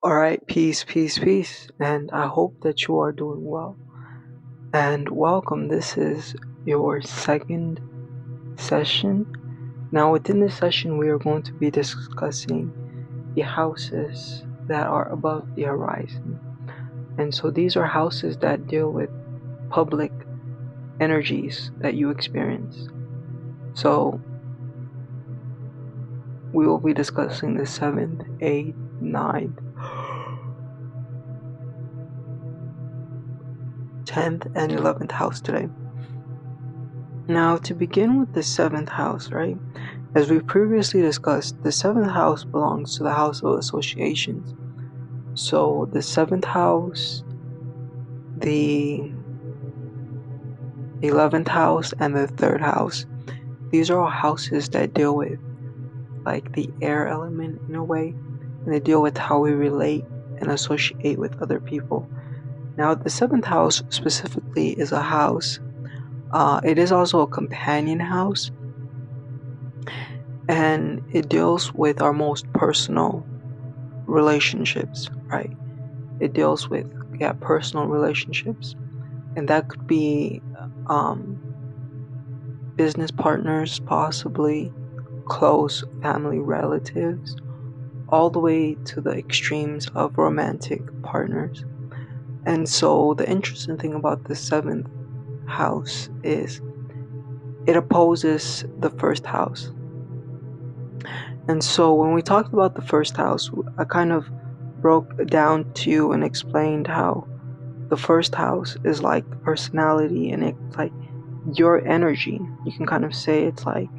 Alright, peace, peace, peace, and I hope that you are doing well. And welcome, this is your second session. Now, within this session, we are going to be discussing the houses that are above the horizon. And so these are houses that deal with public energies that you experience. So we will be discussing the 7th, 8th, 9th, 10th, and 11th house today. Now, to begin with the 7th house, right? As we previously discussed, the 7th house belongs to the house of associations. So, the 7th house, the 11th house, and the 3rd house, these are all houses that deal with like the air element in a way, and they deal with how we relate and associate with other people. Now, the 7th house specifically is a house, it is also a companion house, and it deals with our most personal relationships, right? It deals with personal relationships, and that could be business partners, possibly close family relatives, all the way to the extremes of romantic partners. And so the interesting thing about the 7th house is it opposes the 1st house. And so when we talked about the 1st house, I kind of broke down to you and explained how the 1st house is like the personality, and it's like your energy. You can kind of say it's like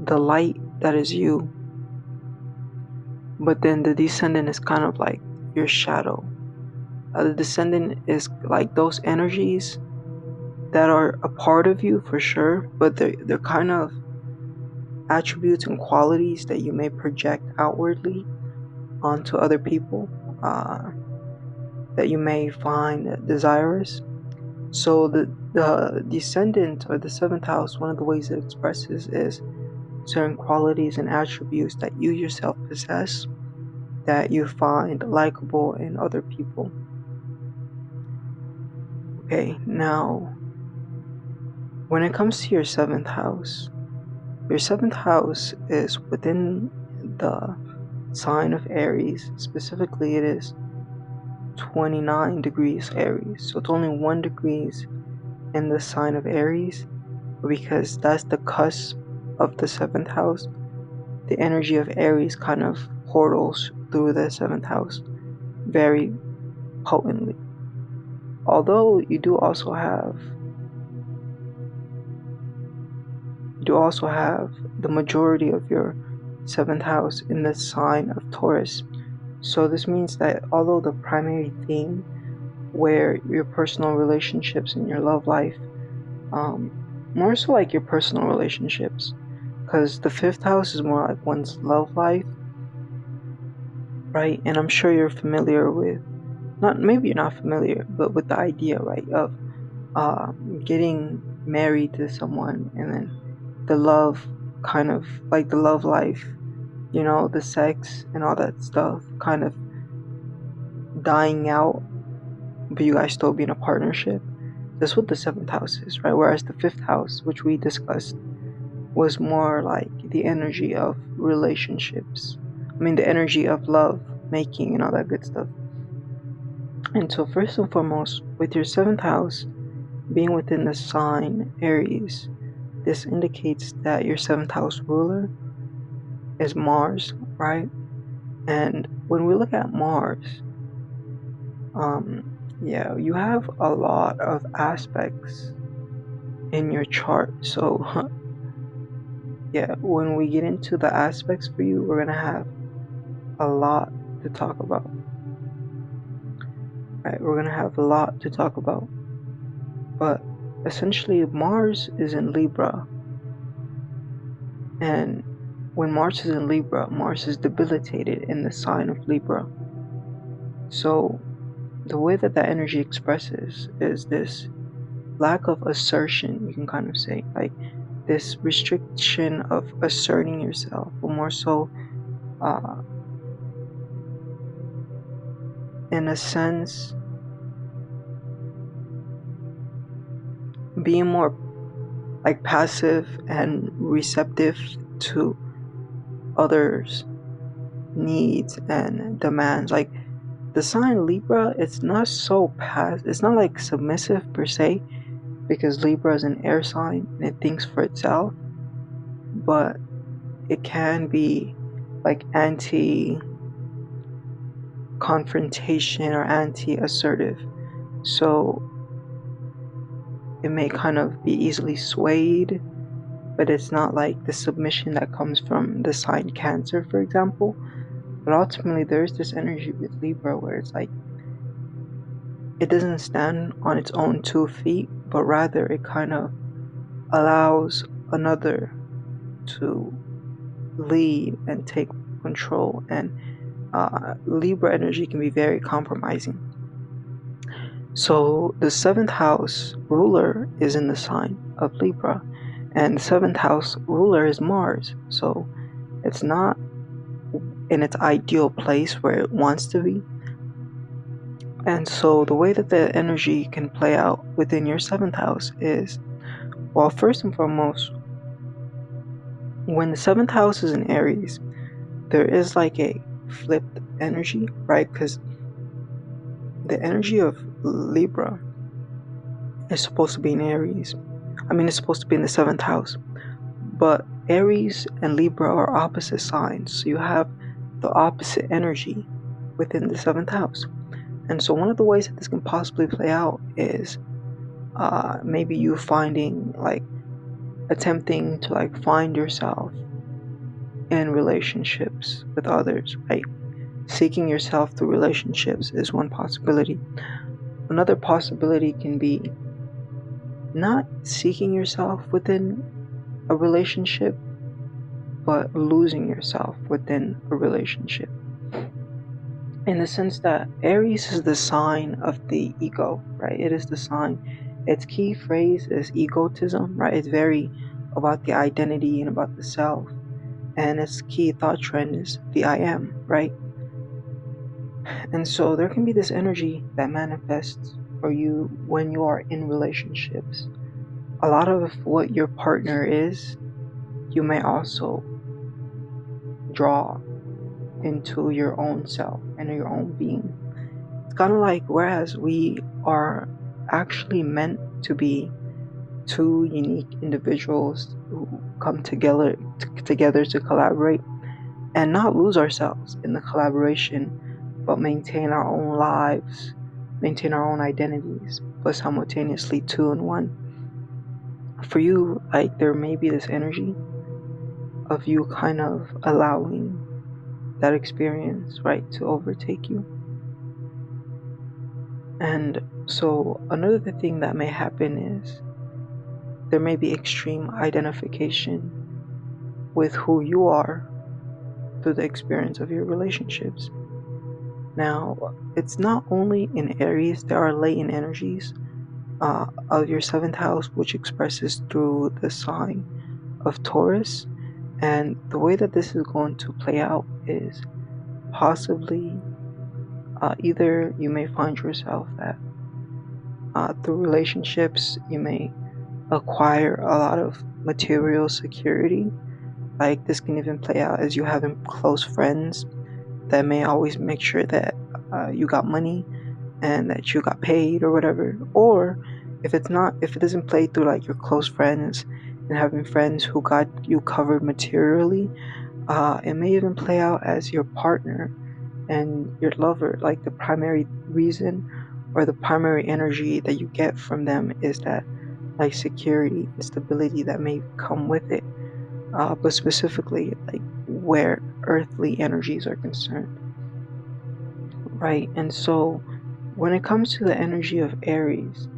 the light that is you, but then the descendant is kind of like your shadow. The descendant is like those energies that are a part of you for sure, but they're kind of attributes and qualities that you may project outwardly onto other people, that you may find desirous. So the descendant, or the 7th house, one of the ways it expresses is certain qualities and attributes that you yourself possess that you find likable in other people. Okay, now when it comes to your 7th house is within the sign of Aries. Specifically, it is 29 degrees Aries, so it's only 1 degree in the sign of Aries, because that's the cusp of the 7th house. The energy of Aries kind of portals through the 7th house very potently. Although you do also have the majority of your 7th house in the sign of Taurus. So this means that although the primary theme, where your personal relationships and your love life, more so like your personal relationships, because the 5th house is more like one's love life, right? And I'm sure you're familiar with, maybe you're not familiar, but with the idea, right, of getting married to someone, and then the love, kind of like the love life, the sex and all that stuff kind of dying out, but you guys still be in a partnership. That's what the 7th house is, right? Whereas the 5th house, which we discussed, was more like the energy of relationships. The energy of love making and all that good stuff. And so first and foremost, with your 7th house being within the sign Aries, this indicates that your 7th house ruler is Mars, right? And when we look at Mars, you have a lot of aspects in your chart. So when we get into the aspects for you, we're gonna have a lot to talk about. Right, we're gonna have a lot to talk about. But essentially, Mars is in Libra, and when Mars is in Libra, Mars is debilitated in the sign of Libra. So the way that energy expresses is this lack of assertion, you can kind of say, like this restriction of asserting yourself, but more so in a sense, being more like passive and receptive to others' needs and demands. Like the sign Libra, it's not so it's not like submissive per se, because Libra is an air sign and it thinks for itself, but it can be like anti-confrontation or anti-assertive. So it may kind of be easily swayed, but it's not like the submission that comes from the sign Cancer, for example. But ultimately, there's this energy with Libra where it's like it doesn't stand on its own 2 feet, but rather it kind of allows another to lead and take control. And Libra energy can be very compromising. So the 7th house ruler is in the sign of Libra, and the 7th house ruler is Mars. So it's not in its ideal place where it wants to be. And so the way that the energy can play out within your 7th house is, well, first and foremost, when the 7th house is in Aries, there is like a flipped energy, right? Because the energy of Libra is supposed to be in Aries. It's supposed to be in the 7th house. But Aries and Libra are opposite signs. So you have the opposite energy within the 7th house. And so one of the ways that this can possibly play out is maybe you attempting to find yourself in relationships with others, right? Seeking yourself through relationships is one possibility. Another possibility can be not seeking yourself within a relationship, but losing yourself within a relationship. In the sense that Aries is the sign of the ego, right? It is the sign. Its key phrase is egotism, right? It's very about the identity and about the self. And its key thought trend is the I am, right? And so there can be this energy that manifests for you when you are in relationships. A lot of what your partner is, you may also draw into your own self and your own being. It's kind of like, whereas we are actually meant to be two unique individuals who come together to collaborate and not lose ourselves in the collaboration, but maintain our own lives, maintain our own identities, but simultaneously two in one. For you, there may be this energy of you kind of allowing that experience, right, to overtake you. And so another thing that may happen is there may be extreme identification with who you are through the experience of your relationships. Now, it's not only in Aries, there are latent energies of your 7th house, which expresses through the sign of Taurus. And the way that this is going to play out is possibly either you may find yourself that through relationships you may acquire a lot of material security. Like this can even play out as you having close friends that may always make sure that you got money and that you got paid or whatever. Or if it doesn't play through your close friends and having friends who got you covered materially, it may even play out as your partner and your lover. The primary reason or the primary energy that you get from them is that security and stability that may come with it, but specifically where earthly energies are concerned, right? And so when it comes to the energy of Aries,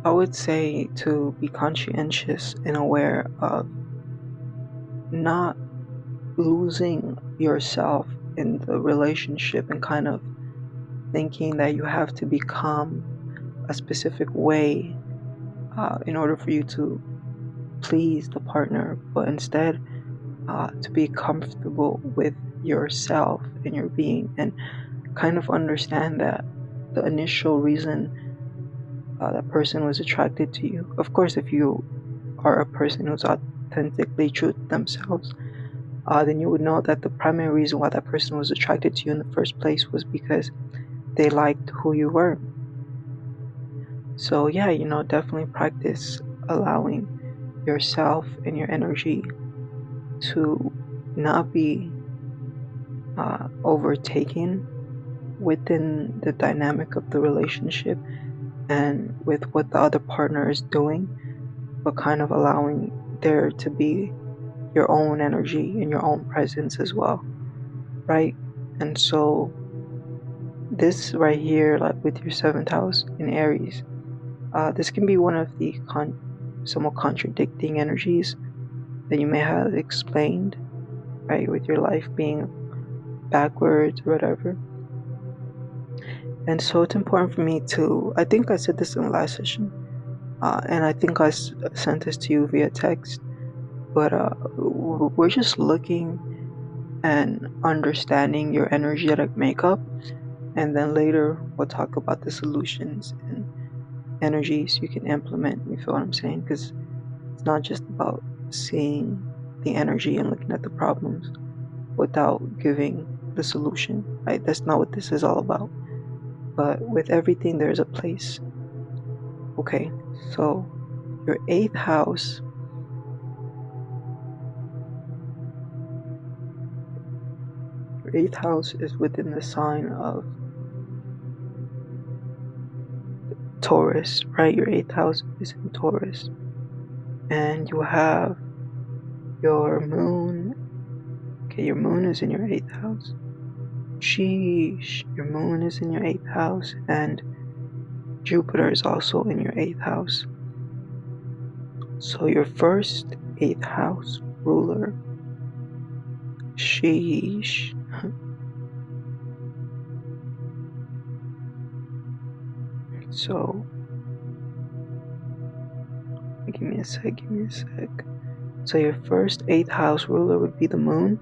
I would say to be conscientious and aware of not losing yourself in the relationship and kind of thinking that you have to become a specific way in order for you to please the partner, but instead to be comfortable with yourself and your being. And kind of understand that the initial reason that person was attracted to you. Of course, if you are a person who's authentically true to themselves, then you would know that the primary reason why that person was attracted to you in the first place was because they liked who you were. So yeah, definitely practice allowing yourself and your energy to not be overtaken within the dynamic of the relationship and with what the other partner is doing, but kind of allowing there to be your own energy and your own presence as well, right? And so this right here, like with your seventh house in Aries, this can be one of the somewhat contradicting energies that you may have explained, right? With your life being backwards or whatever. And so it's important for me to, I think I said this in the last session, and I think I sent this to you via text, but we're just looking and understanding your energetic makeup, and then later we'll talk about the solutions and energies you can implement. You feel what I'm saying? Because it's not just about seeing the energy and looking at the problems without giving the solution, right? That's not what this is all about. But with everything, there's a place. Okay, so your eighth house is within the sign of Taurus, right? Your eighth house is in Taurus. And you have your moon. Okay, your moon is in your eighth house. Sheesh, your moon is in your eighth house, and Jupiter is also in your eighth house. So your first eighth house ruler, sheesh. So, give me a sec. So your first eighth house ruler would be the moon.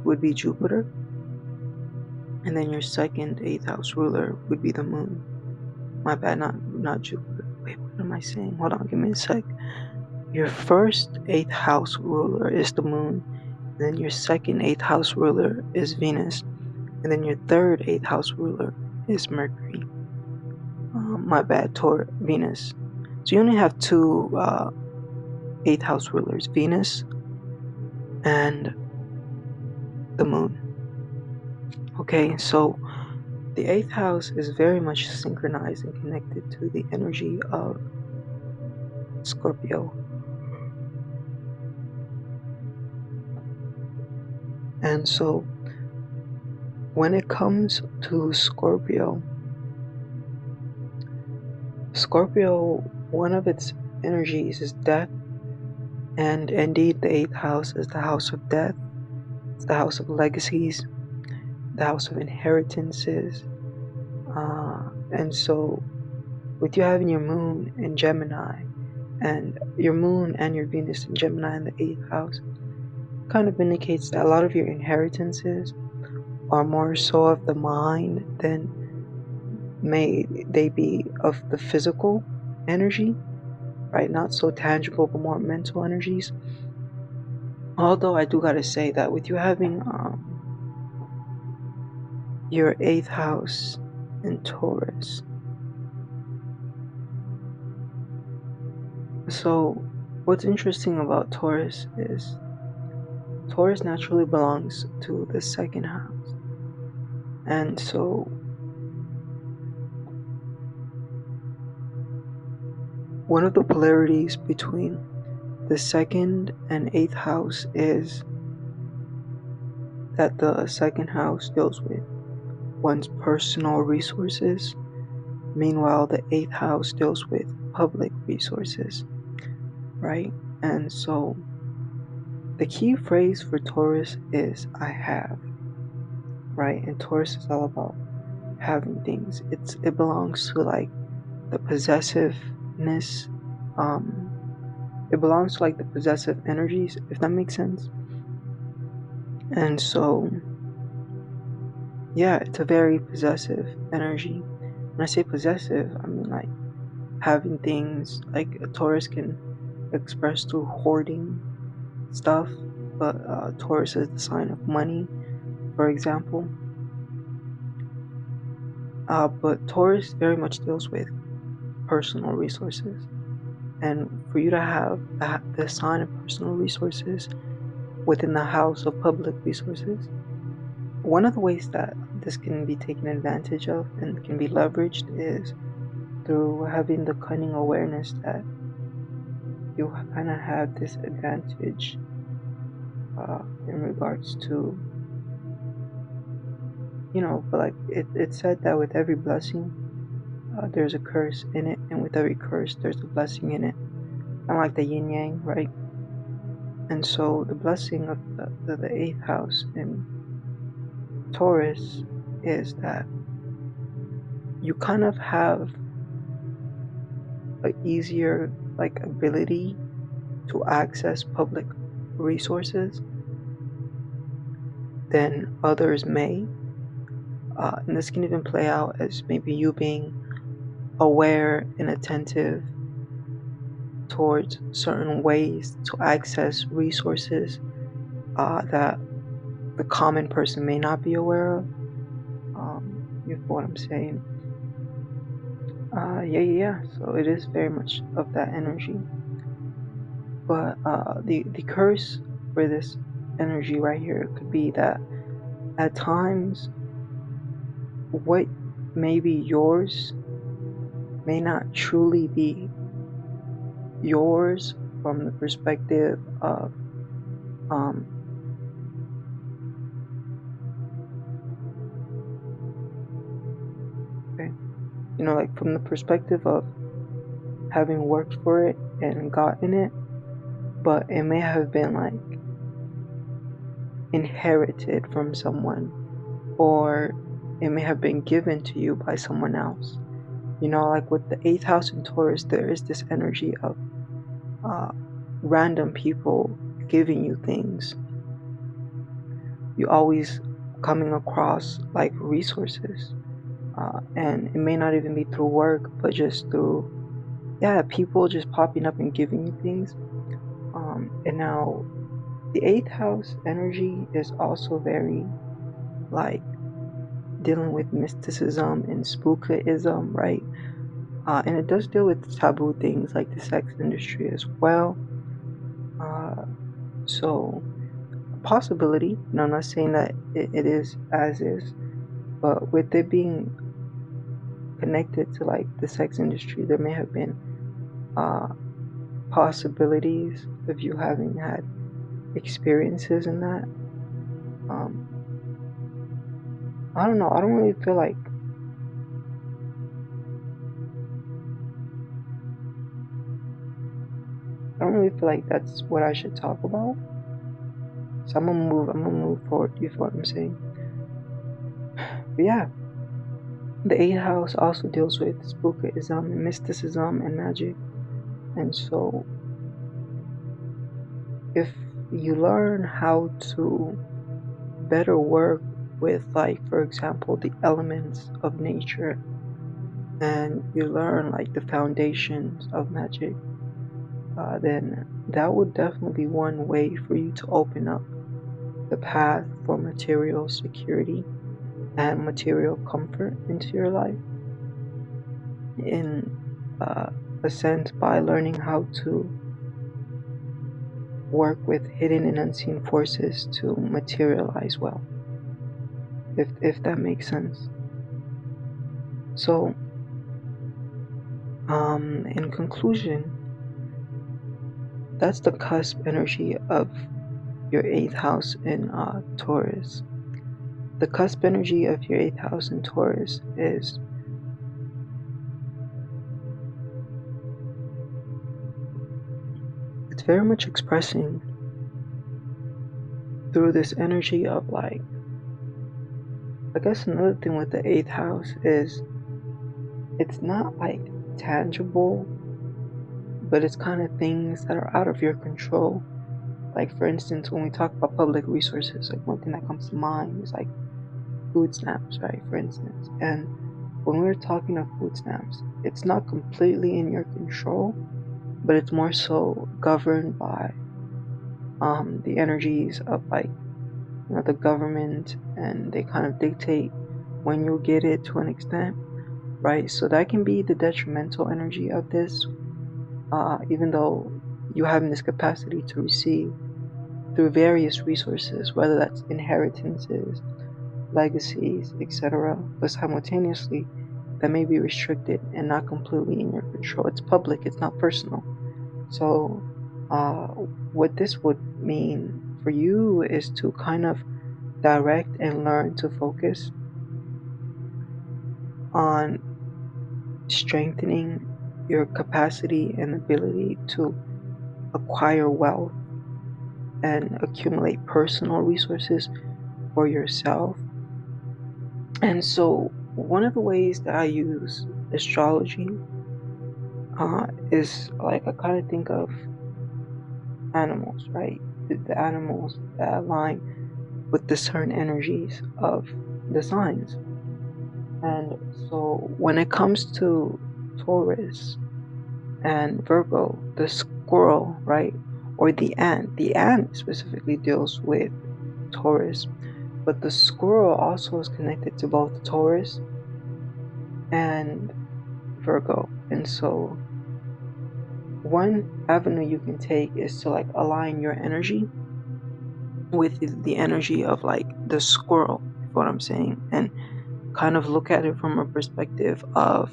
Would be Jupiter. And then your second eighth house ruler would be the moon. My bad, not Jupiter. Wait, what am I saying? Hold on, give me a sec. Your first eighth house ruler is the moon. And then your second eighth house ruler is Venus. And then your third eighth house ruler is Mercury. My bad, Venus. So you only have two eighth house rulers, Venus and the moon. Okay, so the eighth house is very much synchronized and connected to the energy of Scorpio. And so when it comes to Scorpio, one of its energies is death. And indeed, the eighth house is the house of death. It's the house of legacies, the house of inheritances. And so with you having your moon in Gemini, and your moon and your Venus in Gemini in the eighth house, kind of indicates that a lot of your inheritances are more so of the mind than may they be of the physical energy, right? Not so tangible, but more mental energies. Although I do gotta say that with you having your eighth house in Taurus, so what's interesting about Taurus is Taurus naturally belongs to the second house. And so one of the polarities between the second and eighth house is that the second house deals with one's personal resources. Meanwhile, the eighth house deals with public resources, right? And so the key phrase for Taurus is I have, right? And Taurus is all about having things. It belongs to like the possessiveness. It belongs to like the possessive energies, if that makes sense. And so yeah, it's a very possessive energy. When I say possessive, I mean like having things like a Taurus can express through hoarding stuff, but Taurus is the sign of money, for example. But Taurus very much deals with personal resources. And for you to have the sign of personal resources within the house of public resources, one of the ways that this can be taken advantage of and can be leveraged is through having the cunning awareness that you kind of have this advantage in regards to, but like it's said that with every blessing, there's a curse in it, and with every curse, there's a blessing in it. And like the yin yang, right? And so the blessing of the eighth house in Taurus is that you kind of have an easier like ability to access public resources than others may. And this can even play out as maybe you being aware and attentive towards certain ways to access resources that the common person may not be aware of. You know what I'm saying? Yeah. So it is very much of that energy. But the curse for this energy right here could be that at times what may be yours may not truly be yours from the perspective of um okay, like from the perspective of having worked for it and gotten it, but it may have been like inherited from someone, or it may have been given to you by someone else. Like with the eighth house in Taurus, there is this energy of uh, random people giving you things. You always coming across like resources, and it may not even be through work, but just through people just popping up and giving you things. And now the eighth house energy is also very like dealing with mysticism and spookism, right? And it does deal with taboo things like the sex industry as well. So possibility, I'm not saying that it is as is, but with it being connected to like the sex industry, there may have been uh, possibilities of you having had experiences in that. Um, I don't know. I don't really feel like that's what I should talk about. So I'm gonna move forward. You feel what I'm saying? But yeah, the eighth house also deals with spookism and mysticism and magic. And so if you learn how to better work with, like, for example, the elements of nature, and you learn like the foundations of magic, then that would definitely be one way for you to open up the path for material security and material comfort into your life, in a sense, by learning how to work with hidden and unseen forces to materialize well, if that makes sense. So in conclusion, that's the cusp energy of your eighth house in Taurus. The cusp energy of your eighth house in Taurus is it's very much expressing through this energy of, like, I guess another thing with the eighth house is it's not like tangible, but it's kind of things that are out of your control. Like, for instance, when we talk about public resources, like one thing that comes to mind is like food stamps, right? For instance, and when we're talking of food stamps, it's not completely in your control, but it's more so governed by the energies of like the government, and they kind of dictate when you get it to an extent, right? So that can be the detrimental energy of this, even though you have this capacity to receive through various resources, whether that's inheritances, legacies, etc. But simultaneously, that may be restricted and not completely in your control. It's public, it's not personal. So, what this would mean for you is to kind of direct and learn to focus on strengthening your capacity and ability to acquire wealth and accumulate personal resources for yourself. And so, one of the ways that I use astrology is like I kind of think of animals, right? The animals that align with the certain energies of the signs. And so, when it comes to Taurus and Virgo, the squirrel, right? Or the ant specifically deals with Taurus, but the squirrel also is connected to both Taurus and Virgo. And so one avenue you can take is to like align your energy with the energy of like the squirrel, what I'm saying, and kind of look at it from a perspective of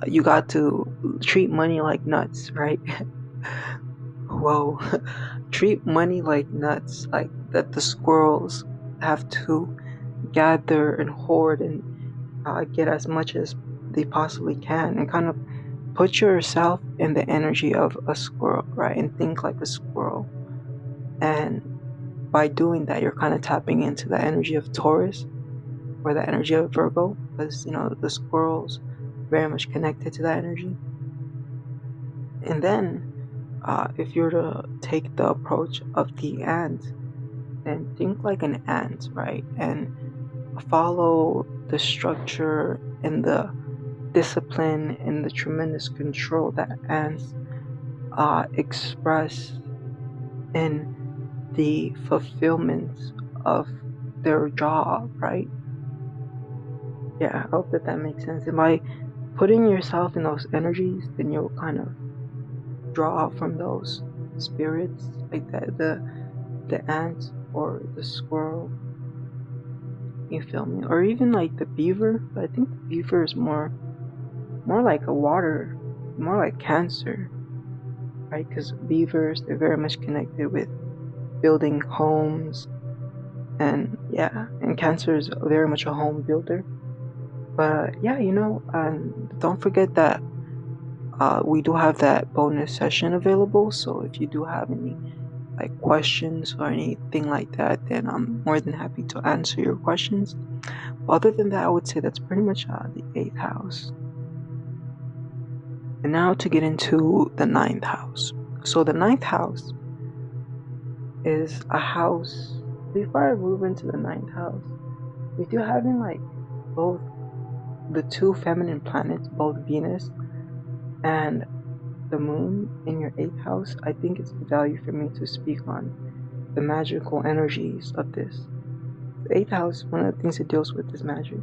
you got to treat money like nuts, right? Whoa. Treat money like nuts, like that the squirrels have to gather and hoard and get as much as they possibly can, and kind of put yourself in the energy of a squirrel, right? And think like a squirrel. And by doing that, you're kind of tapping into the energy of Taurus or the energy of Virgo, because the squirrel's very much connected to that energy. And then if you're to take the approach of the ant, then think like an ant, right? And follow the structure and the discipline and the tremendous control that ants express in the fulfillment of their job, right? Yeah, I hope that makes sense. And by putting yourself in those energies, then you'll kind of draw from those spirits, like the ant or the squirrel. You feel me? Or even like the beaver. But I think the beaver is more like a water, more like Cancer, right? Because beavers, they're very much connected with building homes, and yeah, and Cancer is very much a home builder. But yeah, don't forget that we do have that bonus session available. So if you do have any like questions or anything like that, then I'm more than happy to answer your questions. Other than that, I would say that's pretty much the 8th house. And now to get into the 9th house. So the 9th house is a house. Before I move into the 9th house, we do having like both the two feminine planets, both Venus and the moon in your 8th house. I think it's the value for me to speak on the magical energies of this. The 8th house, one of the things it deals with is magic.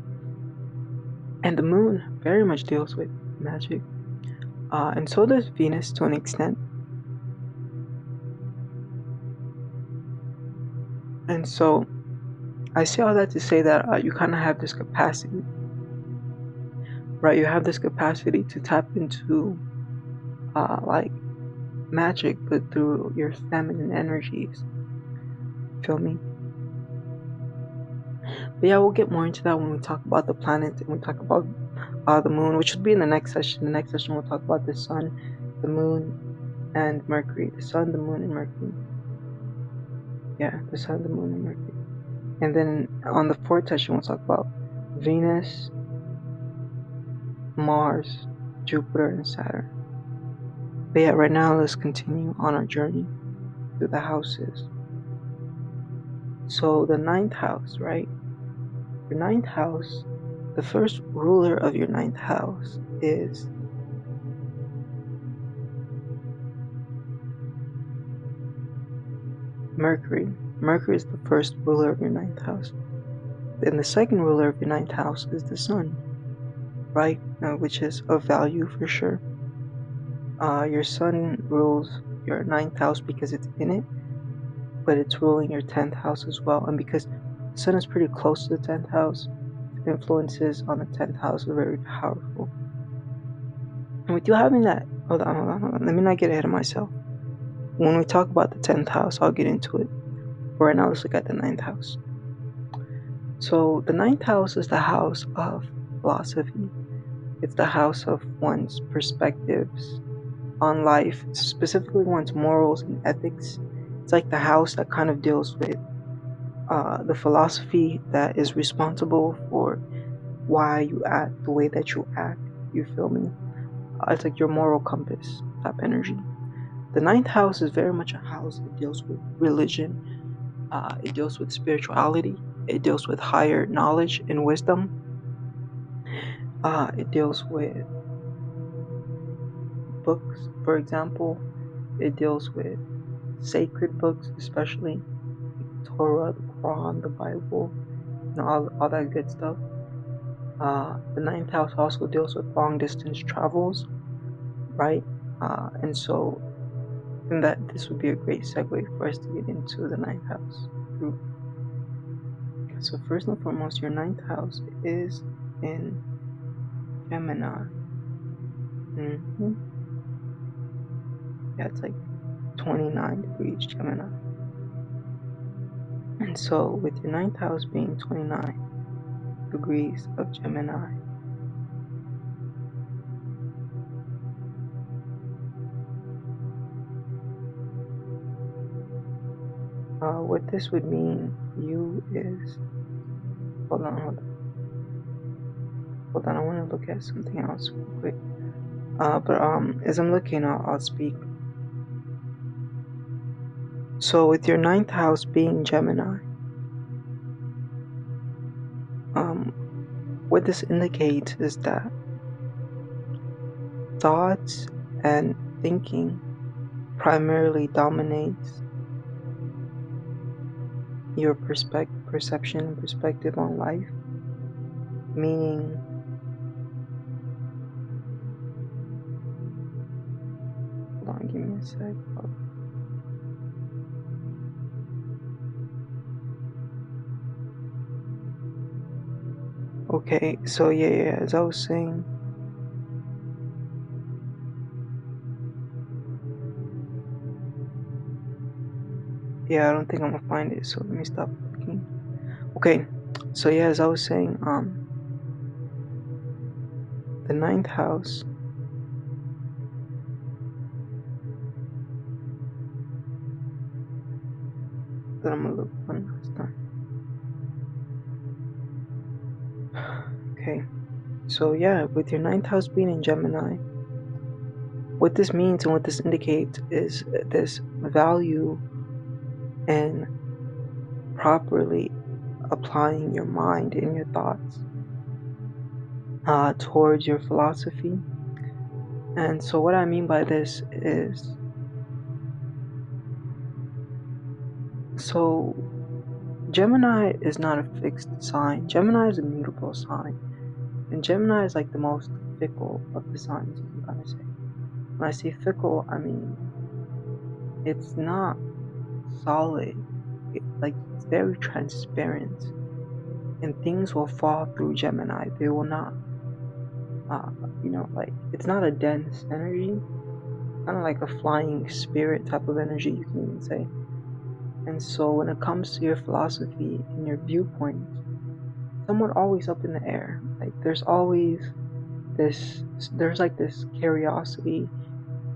And the moon very much deals with magic. And so does Venus to an extent. And so I say all that to say that you kind of have this capacity, right? You have this capacity to tap into like magic, but through your feminine energies. Feel me? But yeah, we'll get more into that when we talk about the planets and we talk about the moon, which will be in the next session. The next session we'll talk about the sun, the moon, and Mercury. The sun, the moon, and Mercury. Yeah, the sun, the moon, and Mercury. And then on the 4th session we'll talk about Venus, Mars, Jupiter, and Saturn. But yeah, right now let's continue on our journey through the houses. So the 9th house, right? Your ninth house, the first ruler of your ninth house is Mercury. Mercury is the first ruler of your ninth house. Then the second ruler of your ninth house is the sun, right? Which is of value for sure. Your sun rules your ninth house because it's in it, but it's ruling your 10th house as well. And because the sun is pretty close to the 10th house, influences on the 10th house are very powerful. And with you having that, hold on, let me not get ahead of myself. When we talk about the 10th house, I'll get into it. But right now, let's look at the 9th house. So the 9th house is the house of philosophy. It's the house of one's perspectives on life, specifically one's morals and ethics. It's like the house that kind of deals with the philosophy that is responsible for why you act the way that you act. You feel me? It's like your moral compass type energy. The 9th house is very much a house that deals with religion. It deals with spirituality. It deals with higher knowledge and wisdom. It deals with books, for example. It deals with sacred books, especially Torah, the Quran, the Bible, all that good stuff. The 9th house also deals with long distance travels, right? And so, and that this would be a great segue for us to get into the 9th house group. So first and foremost, your 9th house is in Gemini. Yeah, it's like 29 degrees Gemini. And so with your 9th house being 29 degrees of Gemini, what this would mean for you is, hold on, I want to look at something else real quick. But as I'm looking, I'll speak. So with your 9th house being Gemini, what this indicates is that thoughts and thinking primarily dominates your perception and perspective on life, meaning hold on, give me a sec. Okay, so yeah, as I was saying, yeah, I don't think I'm gonna find it, so let me stop looking. Okay, so yeah, as I was saying, the 9th house that I'm gonna look one last time. Okay, so yeah, with your 9th house being in Gemini, what this means and what this indicates is this value in properly applying your mind and your thoughts towards your philosophy. And so what I mean by this is, so Gemini is not a fixed sign. Gemini is a mutable sign. And Gemini is like the most fickle of the signs, I'm gonna say. When I say fickle, I mean it's not solid. It's very transparent. And things will fall through Gemini. They will not, it's not a dense energy. Kind of like a flying spirit type of energy, you can even say. And so when it comes to your philosophy and your viewpoint, somewhat always up in the air. Like there's like this curiosity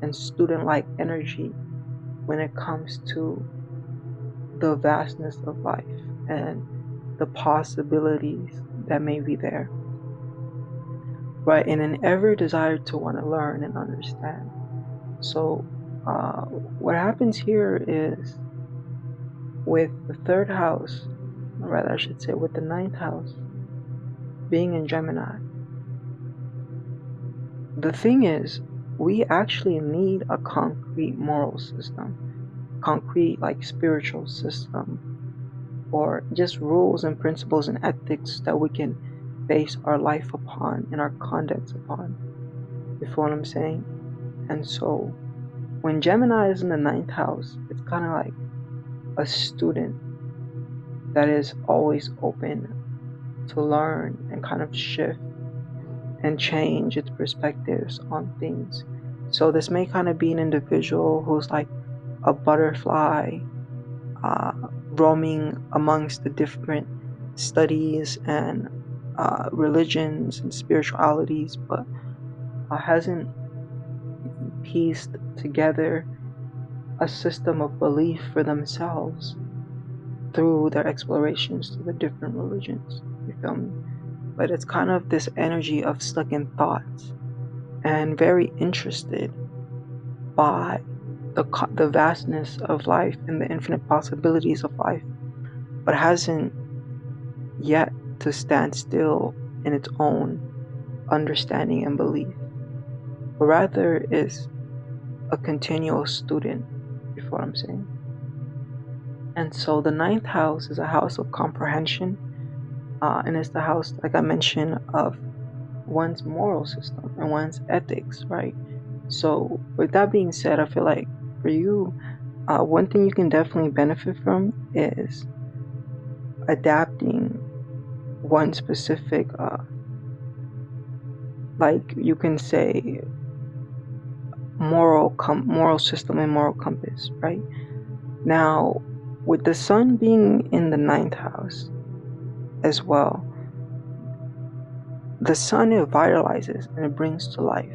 and student-like energy when it comes to the vastness of life and the possibilities that may be there, right? And an ever desire to want to learn and understand. So what happens here is with the 3rd house, or rather I should say with the 9th house being in Gemini, the thing is, we actually need a concrete moral system, concrete like spiritual system, or just rules and principles and ethics that we can base our life upon and our conducts upon. You feel what I'm saying? And so when Gemini is in the ninth house, it's kind of like a student that is always open to learn and kind of shift and change its perspectives on things. So this may kind of be an individual who's like a butterfly, roaming amongst the different studies and religions and spiritualities, but hasn't pieced together a system of belief for themselves through their explorations to the different religions. You feel me? But it's kind of this energy of stuck in thoughts and very interested by the vastness of life and the infinite possibilities of life, but hasn't yet to stand still in its own understanding and belief, but rather is a continual student, you know what I'm saying? And so the ninth house is a house of comprehension, and it's the house, like I mentioned, of one's moral system and one's ethics, right? So with that being said, I feel like for you, one thing you can definitely benefit from is adapting one specific, like you can say, moral system and moral compass, right? Now, with the sun being in the ninth house as well, the sun, it vitalizes and it brings to life.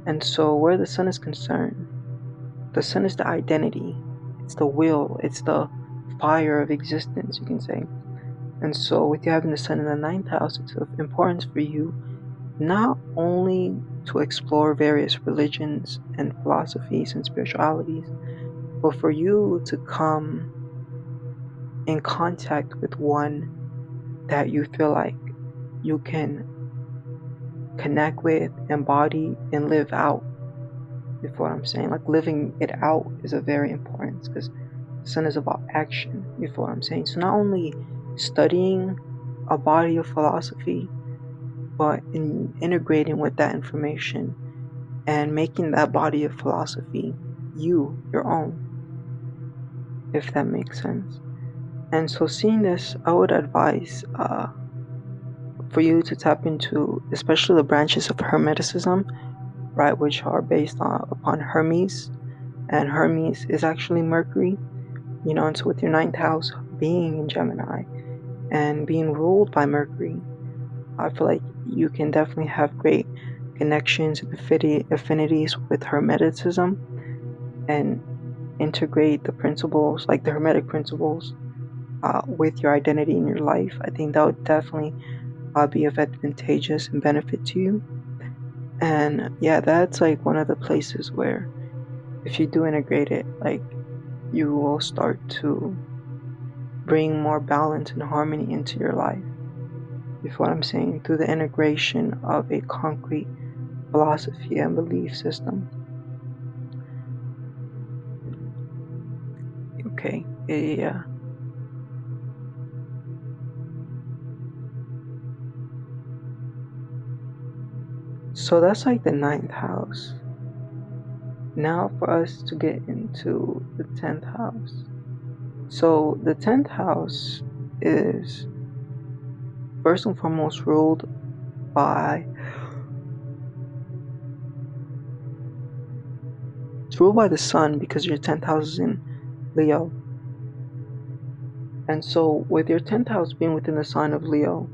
And so where the sun is concerned, the sun is the identity, it's the will, it's the fire of existence, you can say. And so with you having the sun in the ninth house, it's of importance for you not only to explore various religions and philosophies and spiritualities, but for you to come in contact with one that you feel like you can connect with, embody, and live out. You feel what I'm saying? Like living it out is a very important, because the sun is about action. You feel what I'm saying? So not only studying a body of philosophy, but in integrating with that information and making that body of philosophy your own, if that makes sense. And so seeing this, I would advise for you to tap into especially the branches of Hermeticism, right, which are based upon Hermes, and Hermes is actually Mercury, and so with your ninth house being in Gemini and being ruled by Mercury, I feel like you can definitely have great connections and affinities with Hermeticism and integrate the principles, like the Hermetic principles, with your identity in your life. I think that would definitely be of advantageous and benefit to you. And yeah, that's like one of the places where if you do integrate it, like you will start to bring more balance and harmony into your life. You feel what I'm saying? Through the integration of a concrete philosophy and belief system. Okay, yeah. So that's like the ninth house. Now for us to get into the 10th house. So the 10th house is first and foremost ruled by the sun, because your 10th house is in Leo. And so with your 10th house being within the sign of Leo,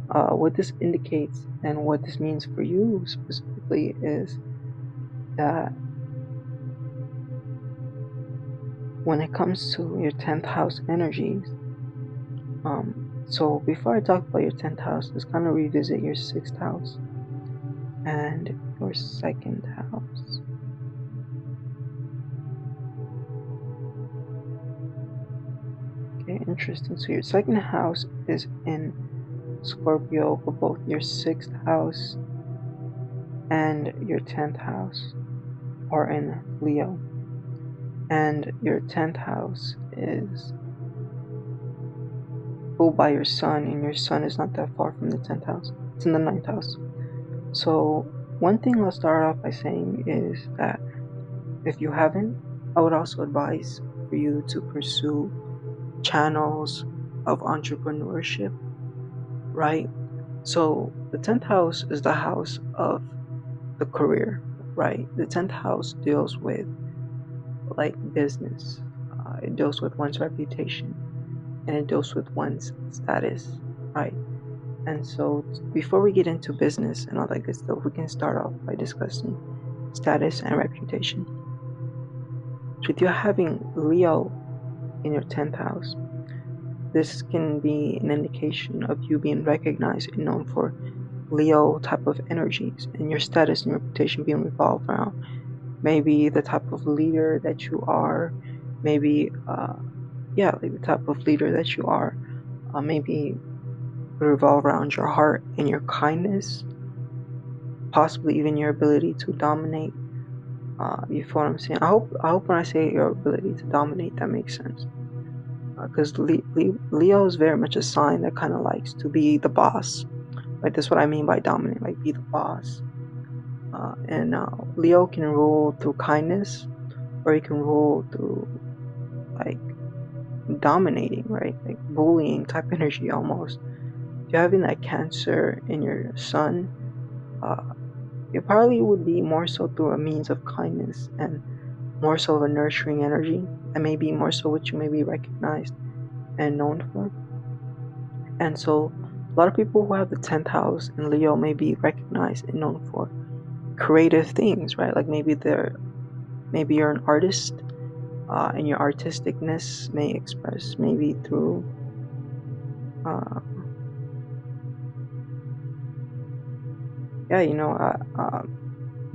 what this indicates and what this means for you specifically is that when it comes to your 10th house energies, so before I talk about your 10th house, let's kind of revisit your 6th house and your 2nd house. Okay, interesting. So your 2nd house is in Scorpio for both your 6th house and your 10th house are in Leo. And your 10th house is ruled by your sun, and your sun is not that far from the 10th house. It's in the 9th house. So one thing I'll start off by saying is that if you haven't, I would also advise for you to pursue channels of entrepreneurship, right? So the 10th house is the house of the career, right? The 10th house deals with like business. It deals with one's reputation, and it deals with one's status, right? And so before we get into business and all that good stuff, we can start off by discussing status and reputation. With you having Leo in your 10th house, this can be an indication of you being recognized and known for Leo type of energies, and your status and reputation being revolved around maybe the type of leader that you are, maybe like the type of leader that you are, maybe revolve around your heart and your kindness, possibly even your ability to dominate. You feel what I'm saying? I hope when I say your ability to dominate, that makes sense. Because Leo is very much a sign that kind of likes to be the boss. Like, that's what I mean by dominate, like be the boss. And Leo can rule through kindness, or he can rule through like dominating, right? Like bullying type energy almost. If you're having that Cancer in your sun, it probably would be more so through a means of kindness and more so of a nurturing energy, and maybe more so what you may be recognized and known for. And so a lot of people who have the 10th house in Leo may be recognized and known for creative things, right? Like maybe you're an artist, and your artisticness may express maybe through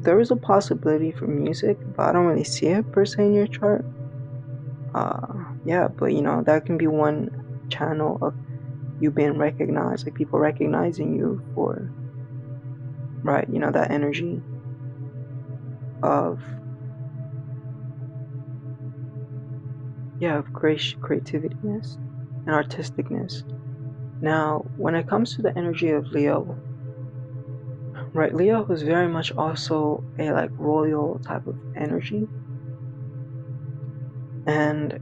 there is a possibility for music, but I don't really see it per se in your chart. But that can be one channel of you being recognized, like people recognizing you for, right, that energy of creativeness and artisticness. Now, when it comes to the energy of Leo, right, Leo is very much also a like royal type of energy, and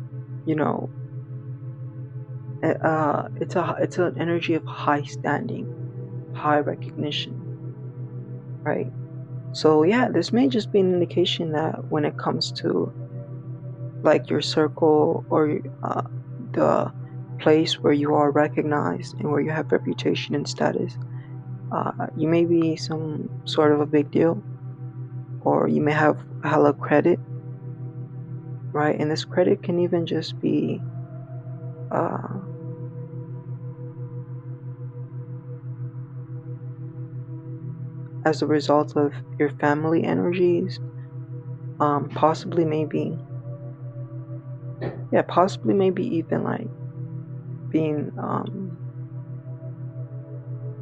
it's an energy of high standing, high recognition, right? So yeah, this may just be an indication that when it comes to like your circle or the place where you are recognized and where you have reputation and status, you may be some sort of a big deal, or you may have hella credit, right? And this credit can even just be as a result of your family energies, possibly maybe even like being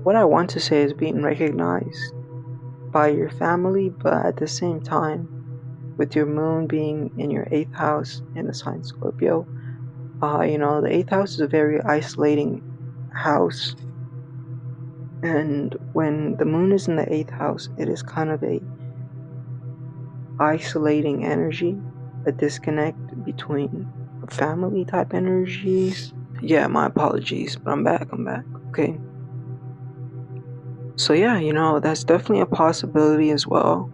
what I want to say is being recognized by your family, but at the same time, with your moon being in your 8th house in the sign Scorpio, the 8th house is a very isolating house, and when the moon is in the 8th house, it is kind of a isolating energy, a disconnect between family type energies. Yeah, my apologies, but I'm back. Okay. So yeah, that's definitely a possibility as well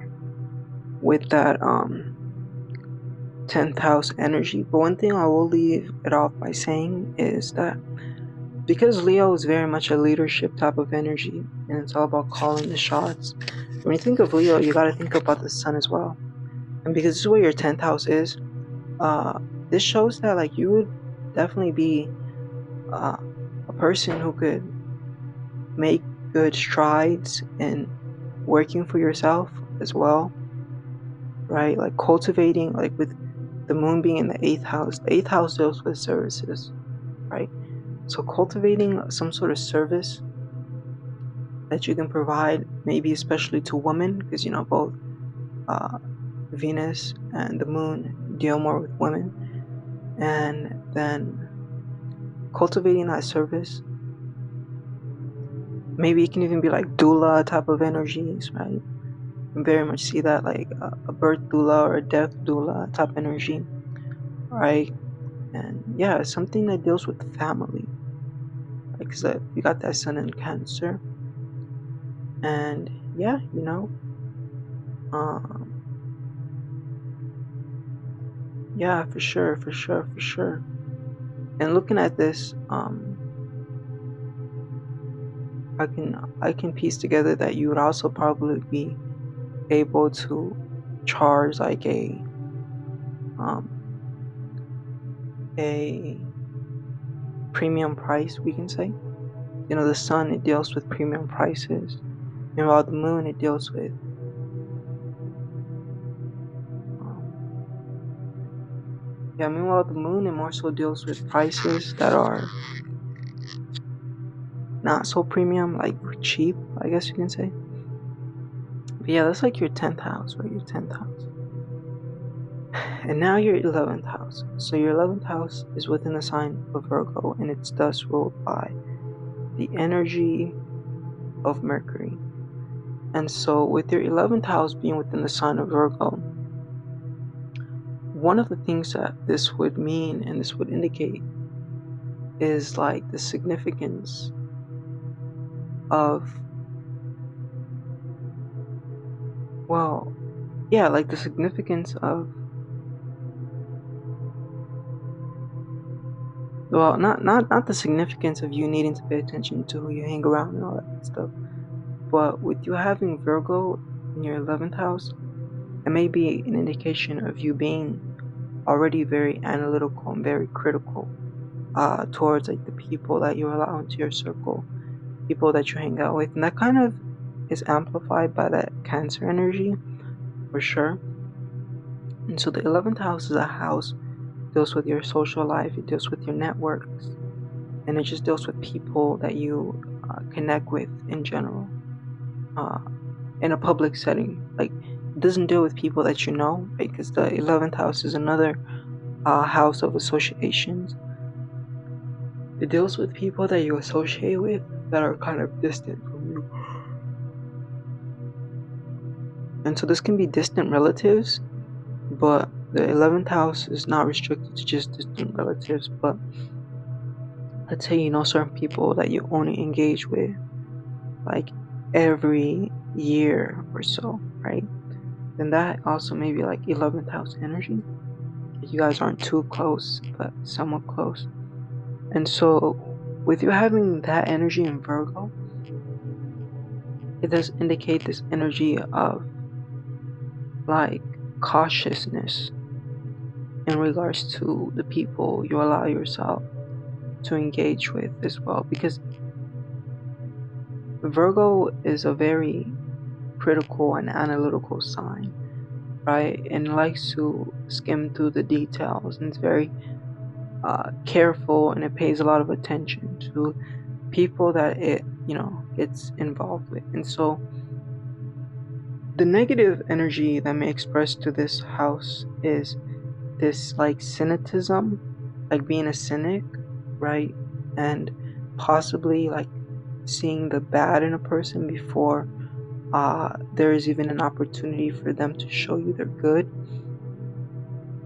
with that 10th house energy. But one thing I will leave it off by saying is that because Leo is very much a leadership type of energy, and it's all about calling the shots, when you think of Leo, you got to think about the sun as well. And because this is where your 10th house is, this shows that like you would definitely be a person who could make good strides in working for yourself as well, right? Like cultivating, like with the moon being in the 8th house. The 8th house deals with services, right? So cultivating some sort of service that you can provide, maybe especially to women, because both uh, Venus and the moon deal more with women, and then cultivating that service. Maybe it can even be like doula type of energies, right? You very much see that like a birth doula or a death doula type energy, right? And yeah, it's something that deals with family, like because you got that sun in Cancer, and yeah, um, yeah, for sure, for sure, for sure. And looking at this, I can piece together that you would also probably be able to charge like um a premium price, we can say. The sun, it deals with premium prices. Meanwhile, the moon, it deals with um, yeah, meanwhile the moon, it more so deals with prices that are not so premium, like cheap, I guess you can say. But yeah, that's like your 10th house, right? Your 10th house. And now your 11th house. So your 11th house is within the sign of Virgo, and it's thus ruled by the energy of Mercury. And so with your 11th house being within the sign of Virgo, one of the things that this would mean and this would indicate is like the significance of, well, yeah, like the significance of, well, not the significance of you needing to pay attention to who you hang around and all that stuff, but with you having Virgo in your 11th house, it may be an indication of you being already very analytical and very critical towards like the people that you allow into your circle, people that you hang out with, and that kind of is amplified by that Cancer energy for sure. And so the 11th house is a house, deals with your social life, it deals with your networks, and it just deals with people that you connect with in general, uh, in a public setting. Like, it doesn't deal with people that you know, right? Because the 11th house is another house of associations. It deals with people that you associate with that are kind of distant from you. And so this can be distant relatives, but the 11th house is not restricted to just distant relatives, but let's say certain people that you only engage with like every year or so, right? Then that also may be like 11th house energy. You guys aren't too close, but somewhat close. And so with you having that energy in Virgo, it does indicate this energy of like cautiousness in regards to the people you allow yourself to engage with as well, because Virgo is a very critical and analytical sign, right? And likes to skim through the details, and it's very careful, and it pays a lot of attention to people that it gets involved with. And so the negative energy that may express to this house is this like cynicism, like being a cynic, right? And possibly like seeing the bad in a person before there is even an opportunity for them to show you their good,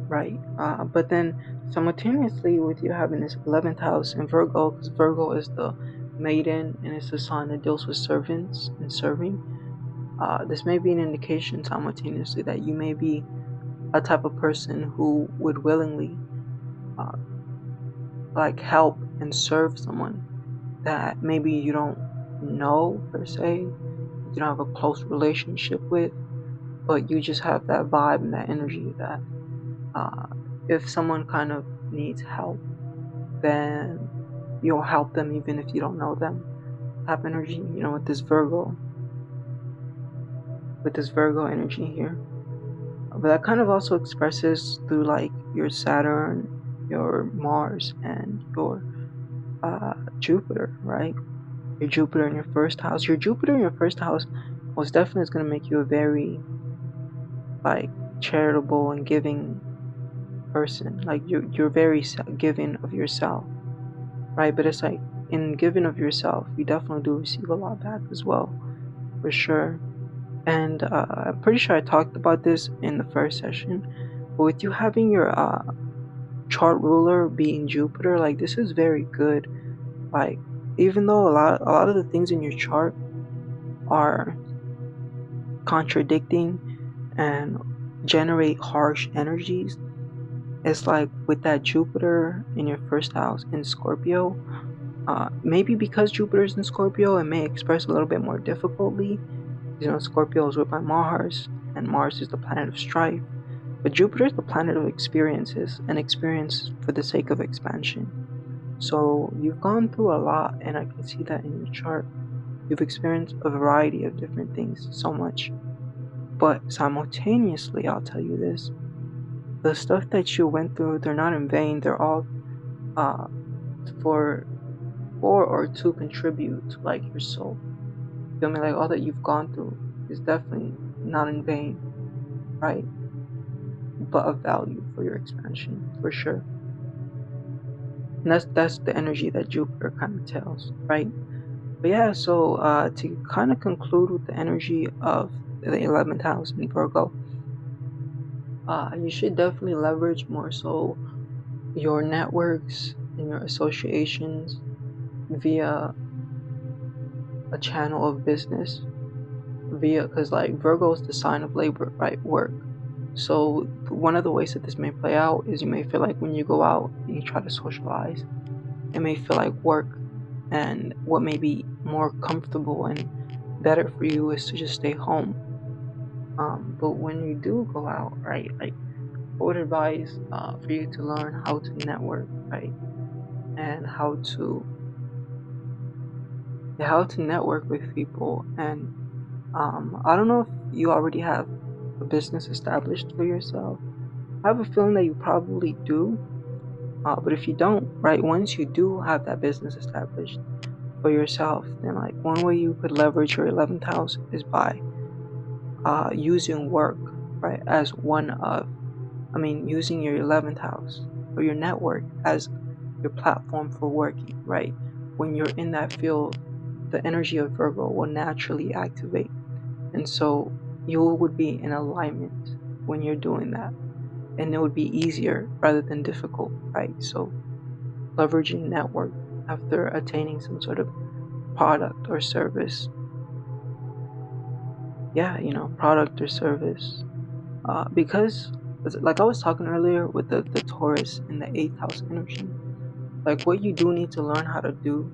right? But then simultaneously with you having this 11th house in Virgo, because Virgo is the maiden and it's the sign that deals with servants and serving, this may be an indication simultaneously that you may be a type of person who would willingly uh, like help and serve someone that maybe you don't know per se, you don't have a close relationship with, but you just have that vibe and that energy that if someone kind of needs help, then you'll help them even if you don't know them. Type energy, with this Virgo energy here. But that kind of also expresses through like your Saturn, your Mars, and your Jupiter, right? your Jupiter in your first house. Your Jupiter in your first house most definitely is going to make you a very like charitable and giving person. Like you're very giving of yourself, right? But it's like in giving of yourself, you definitely do receive a lot back as well, for sure. And I'm pretty sure I talked about this in the first session, but with you having your chart ruler being Jupiter, like this is very good. Like even though a lot of the things in your chart are contradicting and generate harsh energies, it's like with that Jupiter in your first house in Scorpio, maybe because Jupiter is in Scorpio, it may express a little bit more difficultly. Scorpio is ruled by Mars, and Mars is the planet of strife. But Jupiter is the planet of experiences, and experience for the sake of expansion. So you've gone through a lot, and I can see that in your chart. You've experienced a variety of different things, so much. But simultaneously, I'll tell you this, the stuff that you went through, they're not in vain. They're all for or to contribute to like your soul. You feel me? Like all that you've gone through is definitely not in vain, right? But of value for your expansion, for sure. And that's the energy that Jupiter kind of tells, right? But yeah, so to kind of conclude with the energy of the 11th house in Virgo, you should definitely leverage more so your networks and your associations via a channel of business, because like Virgo is the sign of labor, right? Work. So one of the ways that this may play out is you may feel like when you go out and you try to socialize, it may feel like work, and what may be more comfortable and better for you is to just stay home. But when you do go out, right, like I would advise for you to learn how to network, right, and how to network with people. And I don't know if you already have a business established for yourself. I have a feeling that you probably do, but if you don't, right, once you do have that business established for yourself, then like one way you could leverage your 11th house is by using work, right, as using your 11th house or your network as your platform for working, right? When you're in that field, the energy of Virgo will naturally activate. And so you would be in alignment when you're doing that. And it would be easier rather than difficult, right? So leveraging network after attaining some sort of product or service. Yeah, product or service. Because, like I was talking earlier with the Taurus and the 8th house energy, like what you do need to learn how to do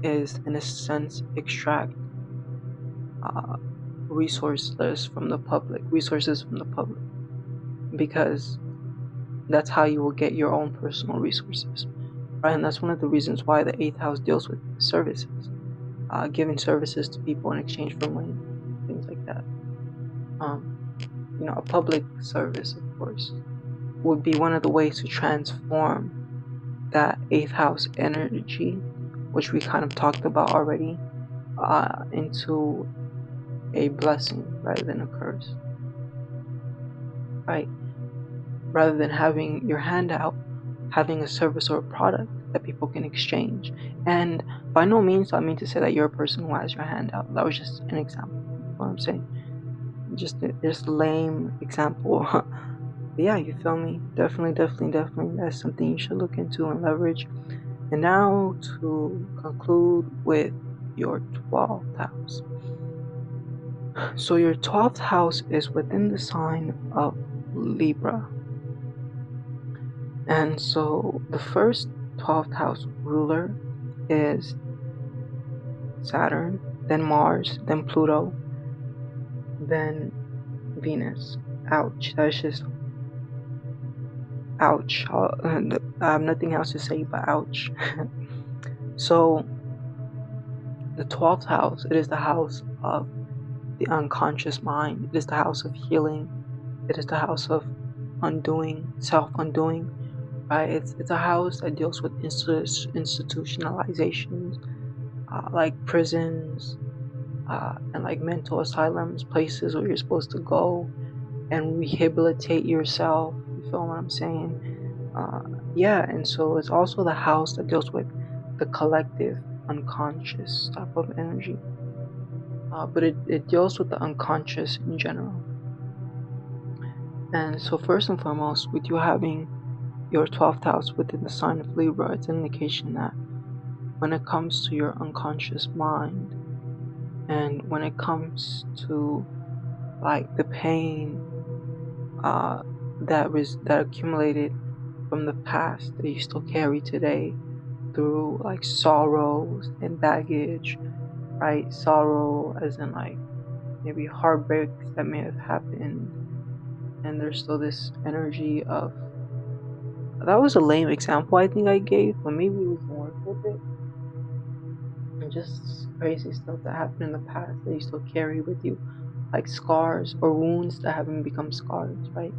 is, in a sense, extract resources from the public, because that's how you will get your own personal resources, right? And that's one of the reasons why the 8th house deals with services, giving services to people in exchange for money, things like that. A public service, of course, would be one of the ways to transform that 8th house energy, which we kind of talked about already, into a blessing rather than a curse, right? Rather than having your hand out, having a service or a product that people can exchange. And by no means do I mean to say that you're a person who has your hand out. That was just an example. You know what I'm saying? Just a lame example. But yeah, you feel me? Definitely. That's something you should look into and leverage. And now to conclude with your 12th house. So your 12th house is within the sign of Libra. And so the first 12th house ruler is Saturn, then Mars, then Pluto, then Venus. Ouch. That's just ouch. I have nothing else to say but ouch. So the 12th house, it is the house of the unconscious mind. It is the house of healing. It is the house of undoing, self-undoing, right? It's a house that deals with institutionalizations, like prisons, and like mental asylums, places where you're supposed to go and rehabilitate yourself. You feel what I'm saying? Uh, yeah, and so it's also the house that deals with the collective unconscious type of energy. But it deals with the unconscious in general. And so, first and foremost, with you having your 12th house within the sign of Libra, it's an indication that when it comes to your unconscious mind, and when it comes to like the pain uh, that accumulated from the past that you still carry today through like sorrows and baggage, right? Sorrow as in like maybe heartbreaks that may have happened, and there's still this energy of, that was a lame example I think I gave, but maybe we can work with it. And just crazy stuff that happened in the past that you still carry with you, like scars or wounds that haven't become scars, right?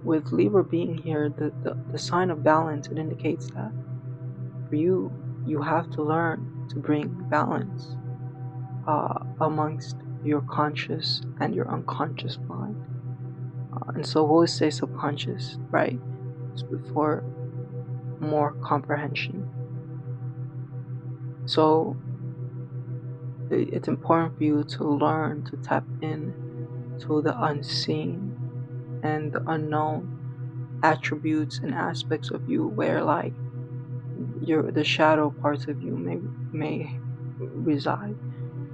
With Libra being here, the sign of balance, it indicates that for you, you have to learn to bring balance amongst your conscious and your unconscious mind. And so we'll always say subconscious, right? For more comprehension. So it's important for you to learn to tap in to the unseen and the unknown attributes and aspects of you where like the shadow parts of you may reside,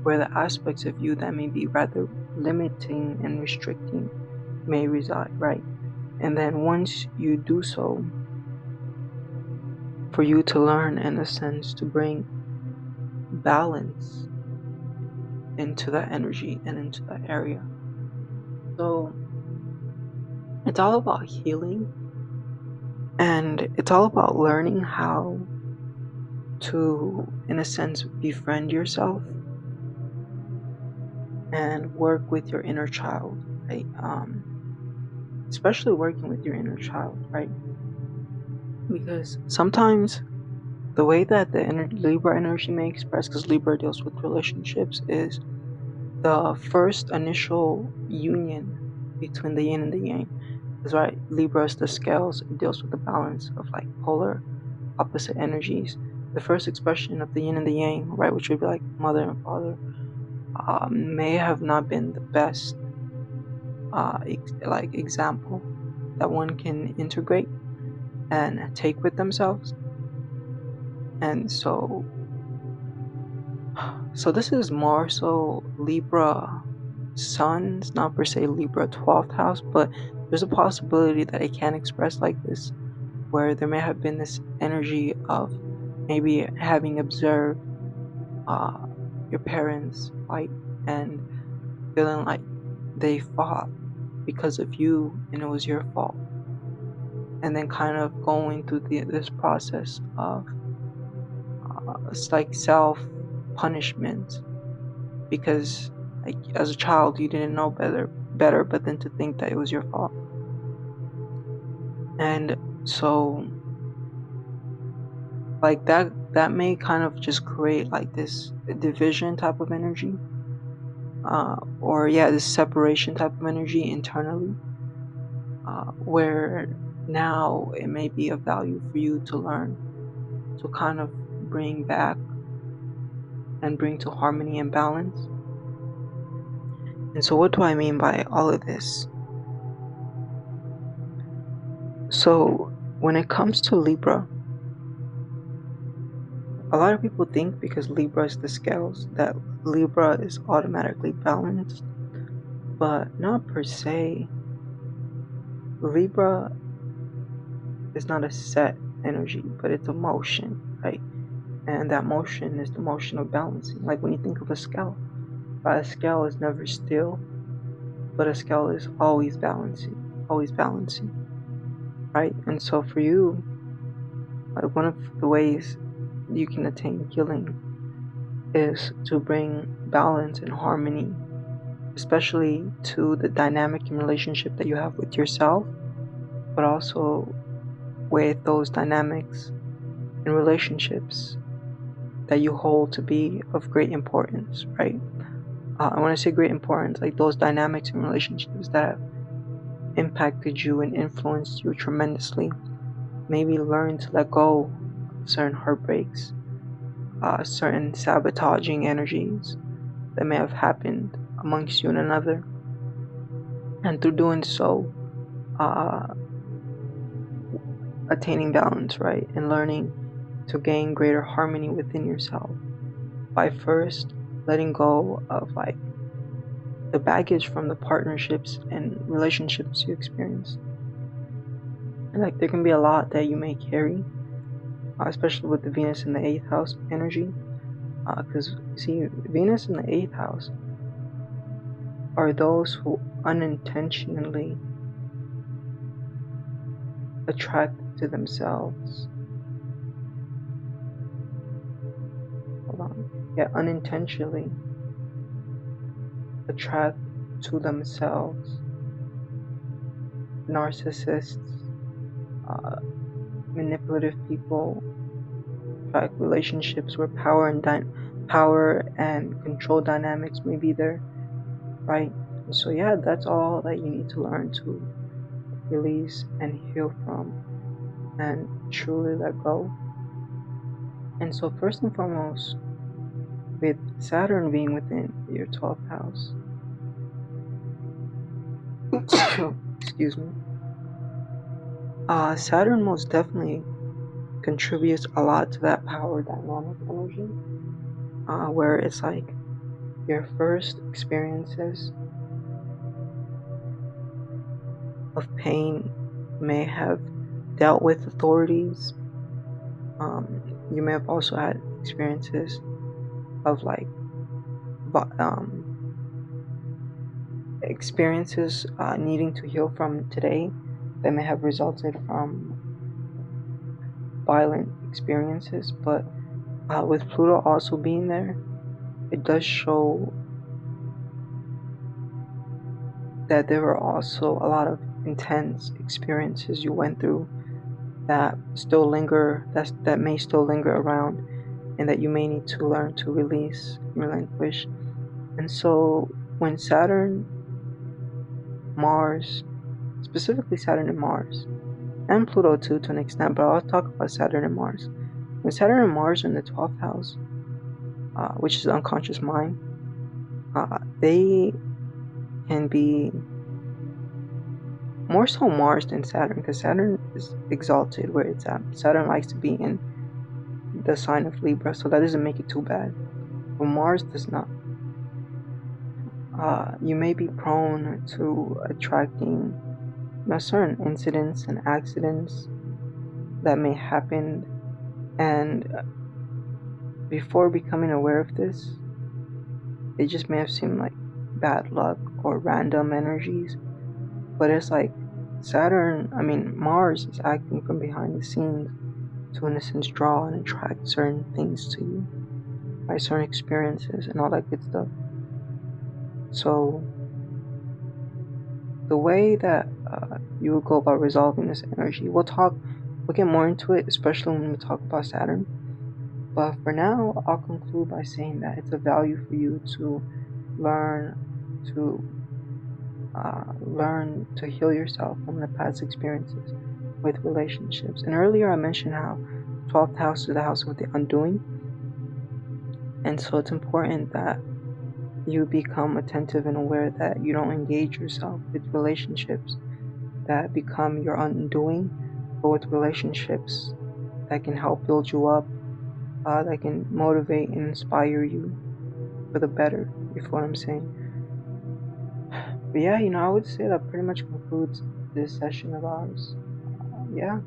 where the aspects of you that may be rather limiting and restricting may reside, right? And then once you do so, for you to learn in a sense to bring balance into that energy and into that area. So it's all about healing, and it's all about learning how to, in a sense, befriend yourself and work with your inner child, right? Especially working with your inner child, right? Because sometimes the way that the Libra energy may express, because Libra deals with relationships, is the first initial union between the yin and the yang. Because right, Libra is the scales, it deals with the balance of like polar opposite energies. The first expression of the yin and the yang, right, which would be like mother and father, may have not been the best example that one can integrate and take with themselves. And so this is more so Libra Suns, not per se Libra 12th house, but there's a possibility that it can express like this, where there may have been this energy of maybe having observed your parents fight and feeling like they fought because of you and it was your fault, and then kind of going through this process of it's like self punishment, because like as a child you didn't know better, but then to think that it was your fault. And so like that may kind of just create like this division type of energy, or yeah, this separation type of energy internally, where now it may be of value for you to learn to kind of bring back and bring to harmony and balance. And so what do I mean by all of this? So when it comes to Libra, a lot of people think because Libra is the scales that Libra is automatically balanced, but not per se. Libra is not a set energy, but it's a motion, right? And that motion is the motion of balancing. Like when you think of a scale, right? A scale is never still, but a scale is always balancing, right? And so for you, like one of the ways you can attain healing is to bring balance and harmony, especially to the dynamic and relationship that you have with yourself, but also with those dynamics and relationships that you hold to be of great importance, right? I want to say great importance, like those dynamics and relationships that have impacted you and influenced you tremendously. Maybe learn to let go of certain heartbreaks, certain sabotaging energies that may have happened amongst you and another. And through doing so, uh, attaining balance, right? And learning to gain greater harmony within yourself by first letting go of like the baggage from the partnerships and relationships you experienced. And like there can be a lot that you may carry, especially with the Venus in the 8th house energy. Because see, Venus in the 8th house are those who unintentionally attract to themselves. Hold on. Yeah, unintentionally attract to themselves narcissists, manipulative people, attract relationships where power and control dynamics may be there, right? So yeah, that's all that you need to learn to release and heal from and truly let go. And so first and foremost, with Saturn being within your 12th house, excuse me, Saturn most definitely contributes a lot to that power dynamic energy, where it's like your first experiences of pain may have dealt with authorities. You may have also had experiences of like experiences needing to heal from today that may have resulted from violent experiences. But with Pluto also being there, it does show that there were also a lot of intense experiences you went through that still linger, that may still linger around, and that you may need to learn to release, relinquish. And so when Saturn, Mars, specifically Saturn and Mars, and Pluto too to an extent, but I'll talk about Saturn and Mars. When Saturn and Mars are in the 12th house, which is the unconscious mind, they can be more so Mars than Saturn, because Saturn is exalted where it's at. Saturn likes to be in the sign of Libra, so that doesn't make it too bad. But Mars does not. You may be prone to attracting certain incidents and accidents that may happen, and before becoming aware of this, it just may have seemed like bad luck or random energies. But it's like Mars is acting from behind the scenes to, in a sense, draw and attract certain things to you, by certain experiences and all that good stuff. So the way that you would go about resolving this energy, we'll get more into it, especially when we talk about Saturn. But for now, I'll conclude by saying that it's a value for you to learn to heal yourself from the past experiences with relationships. And earlier I mentioned how 12th house is the house of the undoing, and so it's important that you become attentive and aware that you don't engage yourself with relationships that become your undoing, but with relationships that can help build you up, that can motivate and inspire you for the better, you feel what I'm saying? But yeah, I would say that pretty much concludes this session of ours. Yeah.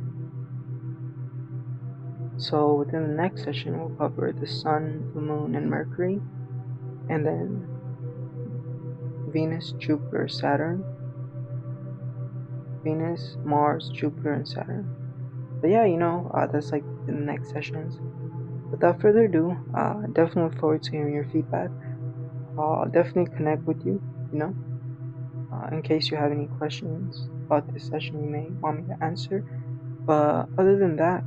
So within the next session, we'll cover the Sun, the Moon, and Mercury, and then Venus, Jupiter, Saturn, Venus, Mars, Jupiter, and Saturn. But yeah, that's like in the next sessions. Without further ado, definitely look forward to hearing your feedback. I'll definitely connect with you, in case you have any questions about this session you may want me to answer. But other than that,